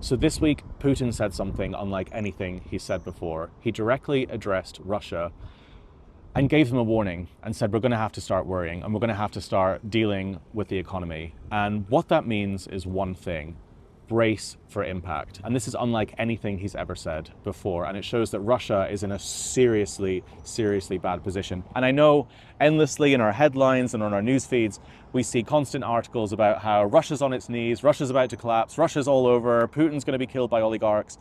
So this week, Putin said something unlike anything he said before. He directly addressed Russia and gave them a warning and said, we're going to have to start worrying and we're going to have to start dealing with the economy. And what that means is one thing: brace for impact. And this is unlike anything he's ever said before. And it shows that Russia is in a seriously, seriously bad position. And I know endlessly in our headlines and on our news feeds, we see constant articles about how Russia's on its knees, Russia's about to collapse, Russia's all over, Putin's going to be killed by oligarchs.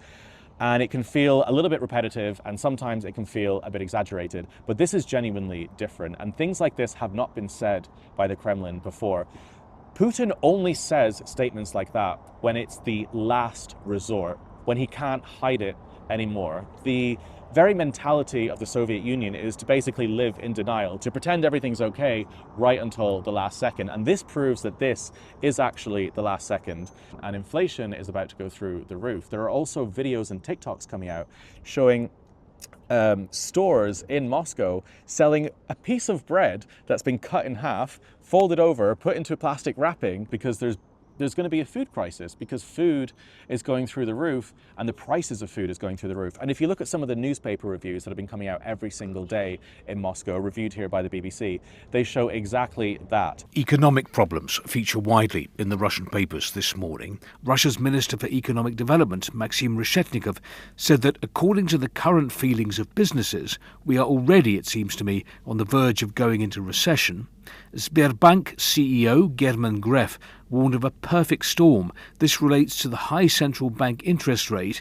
And it can feel a little bit repetitive, and sometimes it can feel a bit exaggerated. But this is genuinely different. And things like this have not been said by the Kremlin before. Putin only says statements like that when it's the last resort, when he can't hide it anymore. The very mentality of the Soviet Union is to basically live in denial, to pretend everything's okay right until the last second. And this proves that this is actually the last second. And inflation is about to go through the roof. There are also videos and TikToks coming out showing stores in Moscow selling a piece of bread that's been cut in half, folded over, put into plastic wrapping, because there's going to be a food crisis, because food is going through the roof and the prices of food is going through the roof. And if you look at some of the newspaper reviews that have been coming out every single day in Moscow, reviewed here by the BBC, they show exactly that. Economic problems feature widely in the Russian papers this morning. Russia's Minister for Economic Development, Maxim Reshetnikov, said that according to the current feelings of businesses, we are already, it seems to me, on the verge of going into recession. Sberbank CEO German Gref warned of a perfect storm. This relates to the high central bank interest rate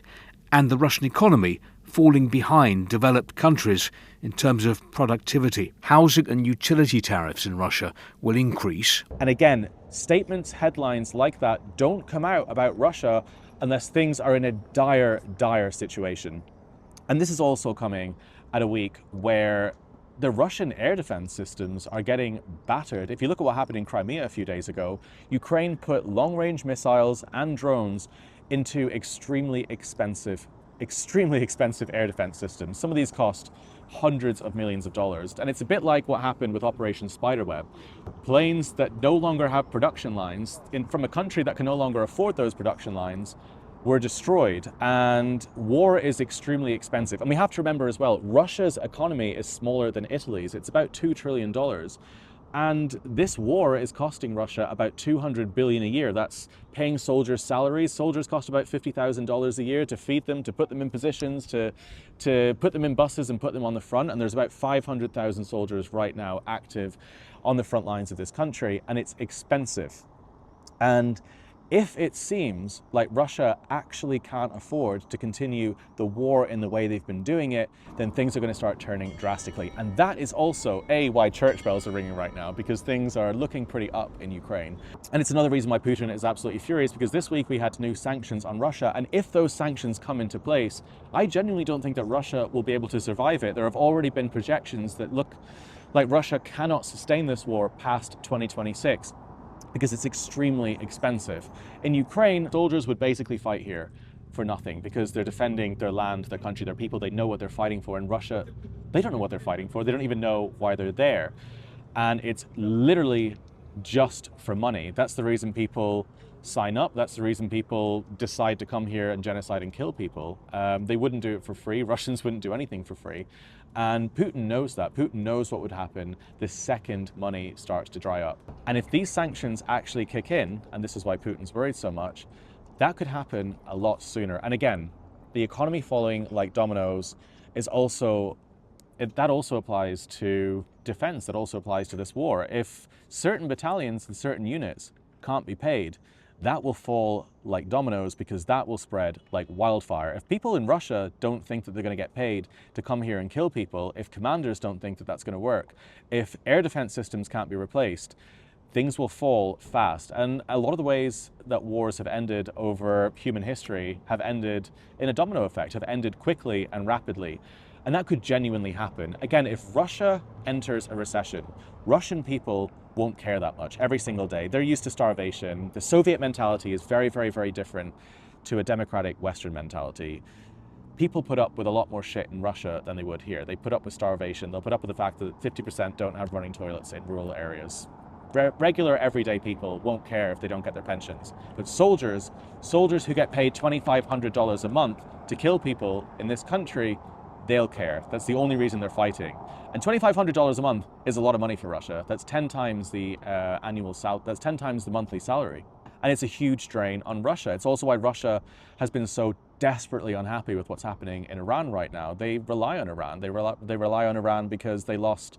and the Russian economy falling behind developed countries in terms of productivity. Housing and utility tariffs in Russia will increase. And again, statements, headlines like that don't come out about Russia unless things are in a dire, dire situation. And this is also coming at a week where the Russian air defense systems are getting battered. If you look at what happened in Crimea a few days ago, Ukraine put long-range missiles and drones into extremely expensive air defense systems. Some of these cost hundreds of millions of dollars. And it's a bit like what happened with Operation Spiderweb. Planes that no longer have production lines from a country that can no longer afford those production lines were destroyed, and war is extremely expensive. And we have to remember as well, Russia's economy is smaller than Italy's. It's about $2 trillion. And this war is costing Russia about $200 billion a year. That's paying soldiers' salaries. Soldiers cost about $50,000 a year to feed them, to put them in positions, to put them in buses and put them on the front. And there's about 500,000 soldiers right now active on the front lines of this country, and it's expensive. And if it seems like Russia actually can't afford to continue the war in the way they've been doing it, then things are going to start turning drastically. And that is also, why church bells are ringing right now, because things are looking pretty up in Ukraine. And it's another reason why Putin is absolutely furious, because this week we had new sanctions on Russia. And if those sanctions come into place, I genuinely don't think that Russia will be able to survive it. There have already been projections that look like Russia cannot sustain this war past 2026. Because it's extremely expensive. In Ukraine, soldiers would basically fight here for nothing because they're defending their land, their country, their people. They know what they're fighting for. In Russia, they don't know what they're fighting for. They don't even know why they're there. And it's literally just for money. That's the reason people sign up. That's the reason people decide to come here and genocide and kill people. They wouldn't do it for free. Russians wouldn't do anything for free. And Putin knows that. Putin knows what would happen the second money starts to dry up. And if these sanctions actually kick in, and this is why Putin's worried so much, that could happen a lot sooner. And again, the economy falling like dominoes is also, that also applies to defense, that also applies to this war. If certain battalions and certain units can't be paid, that will fall like dominoes, because that will spread like wildfire. If people in Russia don't think that they're going to get paid to come here and kill people, if commanders don't think that that's going to work, if air defense systems can't be replaced, things will fall fast. And a lot of the ways that wars have ended over human history have ended in a domino effect, have ended quickly and rapidly. And that could genuinely happen. Again, if Russia enters a recession, Russian people won't care that much every single day. They're used to starvation. The Soviet mentality is very, very, very different to a democratic Western mentality. People put up with a lot more shit in Russia than they would here. They put up with starvation. They'll put up with the fact that 50% don't have running toilets in rural areas. Regular everyday people won't care if they don't get their pensions. But soldiers who get paid $2,500 a month to kill people in this country, they'll care. That's the only reason they're fighting. And $2,500 a month is a lot of money for Russia. That's 10 times the that's 10 times the monthly salary. And it's a huge drain on Russia. It's also why Russia has been so desperately unhappy with what's happening in Iran right now. They rely on Iran. They rely on Iran because they lost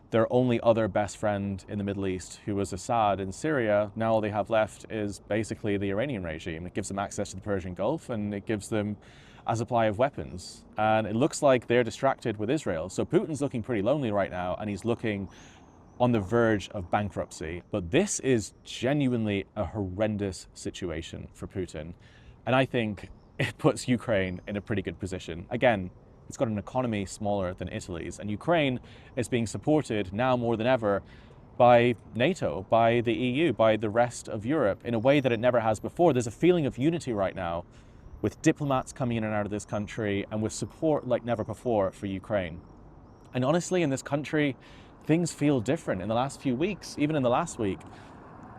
their only other best friend in the Middle East, who was Assad in Syria. Now all they have left is basically the Iranian regime. It gives them access to the Persian Gulf, and it gives them a supply of weapons. And it looks like they're distracted with Israel. So Putin's looking pretty lonely right now, and he's looking on the verge of bankruptcy. But this is genuinely a horrendous situation for Putin. And I think it puts Ukraine in a pretty good position. Again, it's got an economy smaller than Italy's, and Ukraine is being supported now more than ever by NATO, by the EU, by the rest of Europe in a way that it never has before. There's a feeling of unity right now, with diplomats coming in and out of this country and with support like never before for Ukraine. And honestly, in this country, things feel different in the last few weeks. Even in the last week,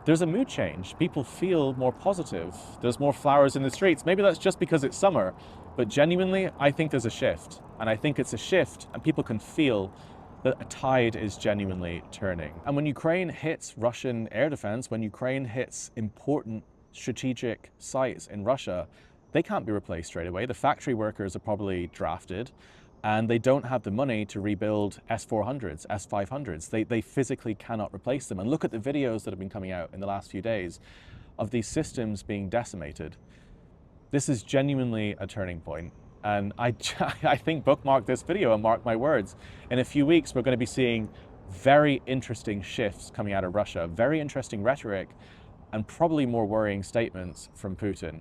there's a mood change. People feel more positive. There's more flowers in the streets. Maybe that's just because it's summer, but genuinely, I think there's a shift. And I think it's a shift, and people can feel that a tide is genuinely turning. And when Ukraine hits Russian air defense, when Ukraine hits important strategic sites in Russia, they can't be replaced straight away. The factory workers are probably drafted, and they don't have the money to rebuild S-400s, S-500s. They physically cannot replace them. And look at the videos that have been coming out in the last few days of these systems being decimated. This is genuinely a turning point. And I think bookmark this video and mark my words. In a few weeks, we're going to be seeing very interesting shifts coming out of Russia, very interesting rhetoric, and probably more worrying statements from Putin.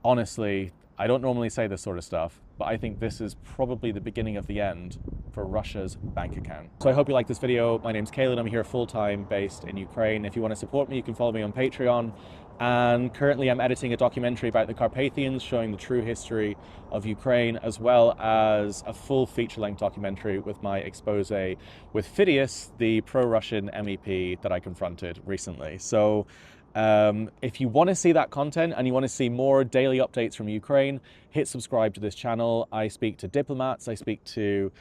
Honestly, I don't normally say this sort of stuff, but I think this is probably the beginning of the end for Russia's bank account. So I hope you like this video. My name's Caolan. I'm here full-time based in Ukraine. If you want to support me, you can follow me on Patreon. And currently I'm editing a documentary about the Carpathians, showing the true history of Ukraine, as well as a full feature-length documentary with my expose with Phidias, the pro-Russian MEP that I confronted recently. So if you want to see that content and you want to see more daily updates from Ukraine, hit subscribe to this channel. I speak to diplomats, I speak to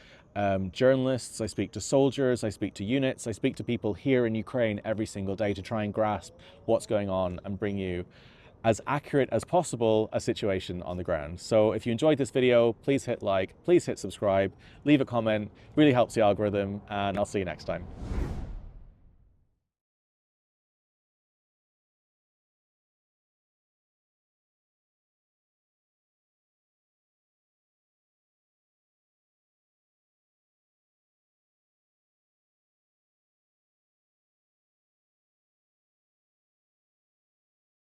journalists, I speak to soldiers, I speak to units, I speak to people here in Ukraine every single day to try and grasp what's going on and bring you as accurate as possible a situation on the ground. So if you enjoyed this video, please hit like, please hit subscribe, leave a comment, really helps the algorithm, and I'll see you next time.